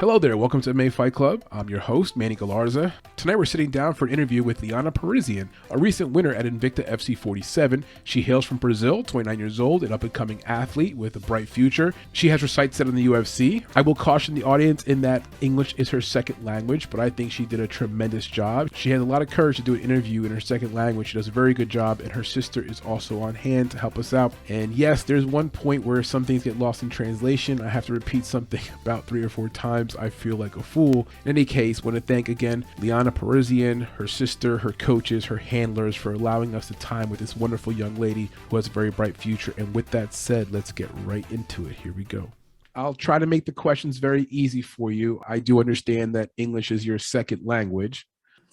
Hello there, welcome to MMA Fight Club. I'm your host, Manny Galarza. Tonight we're sitting down for an interview with Liana Pirosin, a recent winner at Invicta FC 47. She hails from Brazil, 29 years old, an up-and-coming athlete with a bright future. She has her sights set on the UFC. I will caution the audience in that English is her second language, but I think she did a tremendous job. She has a lot of courage to do an interview in her second language. She does a very good job, and her sister is also on hand to help us out. And yes, there's one point where some things get lost in translation. I have to repeat something about 3 or 4 times. I feel like a fool. In any case, I want to thank again Liana Pirosin, her sister, her coaches, her handlers for allowing us the time with this wonderful young lady who has a very bright future. And with that said, let's get right into it. Here we go. I'll try to make the questions very easy for you. I do understand that English is your second language.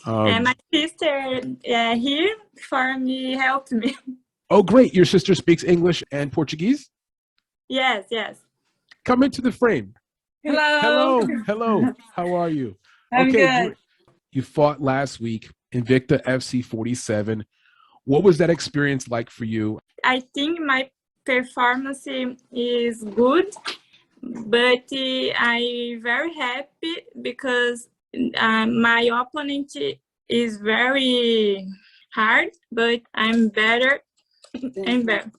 And my sister here for me helped me. Oh, great. Your sister speaks English and Portuguese? Yes. Come into the frame. Hello. Hello. How are you? I'm good. You fought last week, Invicta FC 47. What was that experience like for you? I think my performance is good, but I'm very happy because my opponent is very hard, but I'm better. I'm better.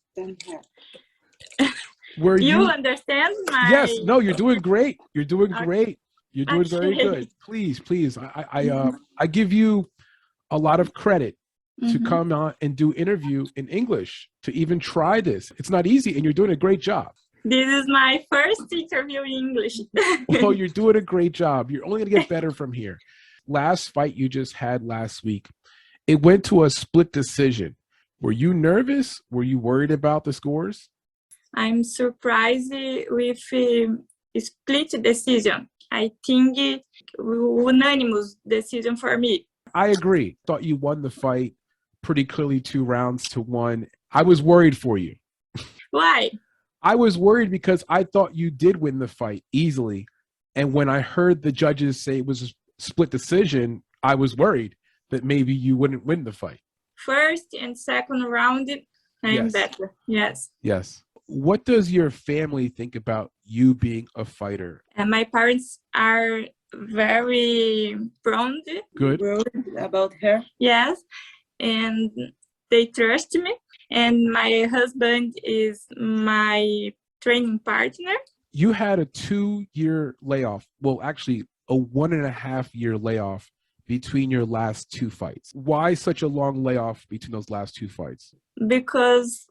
You understand my... Yes, no, you're doing great. You're doing great. You're doing very good. Please. I give you a lot of credit to come on and do interview in English, to even try this. It's not easy, and you're doing a great job. This is my first interview in English. Well, you're doing a great job. You're only going to get better from here. Last fight you just had last week, it went to a split decision. Were you nervous? Were you worried about the scores? I'm surprised with a split decision. I think unanimous decision for me. I agree. Thought you won the fight pretty clearly 2 rounds to 1. I was worried for you. Why? I was worried because I thought you did win the fight easily. And when I heard the judges say it was a split decision, I was worried that maybe you wouldn't win the fight. First and second round, I'm better. Yes. What does your family think about you being a fighter? And my parents are very proud about her. Yes. And they trust me. And my husband is my training partner. You had a 2-year layoff. Well, actually, a 1.5-year layoff between your last 2 fights. Why such a long layoff between those last 2 fights? Because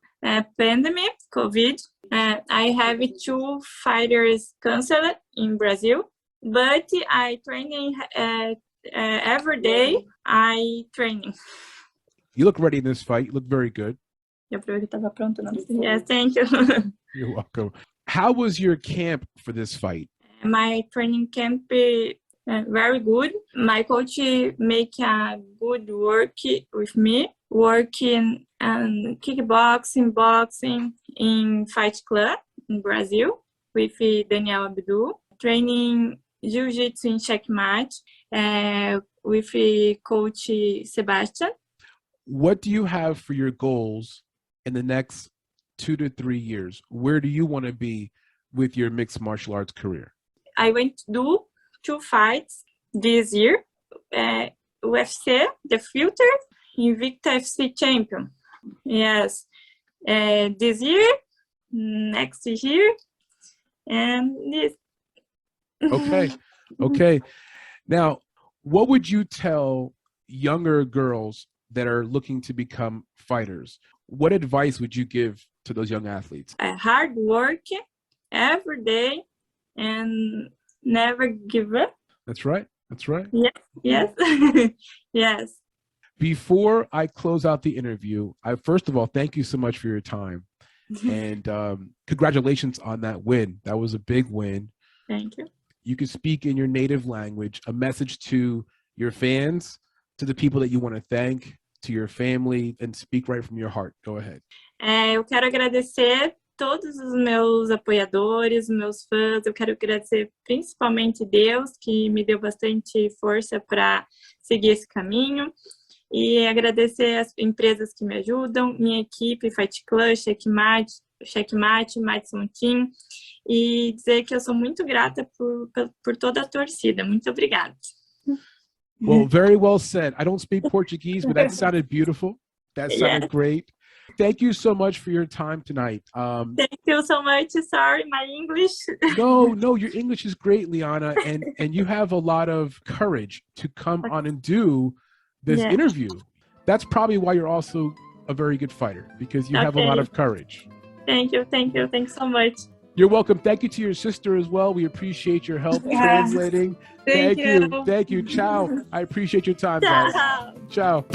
pandemic, COVID. I have 2 fighters canceled in Brazil, but I training every day. I training. You look ready in this fight. You look very good. Yes, thank you. You're welcome. How was your camp for this fight? My training camp very good. My coach make a good work with me, working and kickboxing, boxing in Fight Club in Brazil with Daniel Abdul, training jiu-jitsu in checkmate with coach Sebastian. What do you have for your goals in the next 2 to 3 years? Where do you want to be with your mixed martial arts career? I went to do 2 fights this year. UFC, the future, Invicta FC champion. Yes. This year, next year, and this. Okay. Now, what would you tell younger girls that are looking to become fighters? What advice would you give to those young athletes? Hard work every day and never give up. That's right. Yes. Yes. Before I close out the interview, first of all, thank you so much for your time. And congratulations on that win. That was a big win. Thank you. You can speak in your native language, a message to your fans, to the people that you want to thank, to your family, and speak right from your heart. Go ahead. Eu quero agradecer todos os meus apoiadores, meus fãs. Eu quero agradecer principalmente Deus, que me deu bastante força para seguir esse caminho. E agradecer as empresas que me ajudam, minha equipe, Fight Club, Checkmate, Checkmate, Madison Team, e dizer que eu sou muito grata por toda a torcida. Muito obrigada. Well, very well said. I don't speak Portuguese, but that sounded beautiful. That sounded great. Thank you so much for your time tonight. Thank you so much. Sorry, my English. No, your English is great, Liana, and you have a lot of courage to come on and do this interview. That's probably why you're also a very good fighter, because you have a lot of courage. Thank you. Thanks so much. You're welcome. Thank you to your sister as well. We appreciate your help translating. Thank you. Ciao. I appreciate your time, guys. Ciao.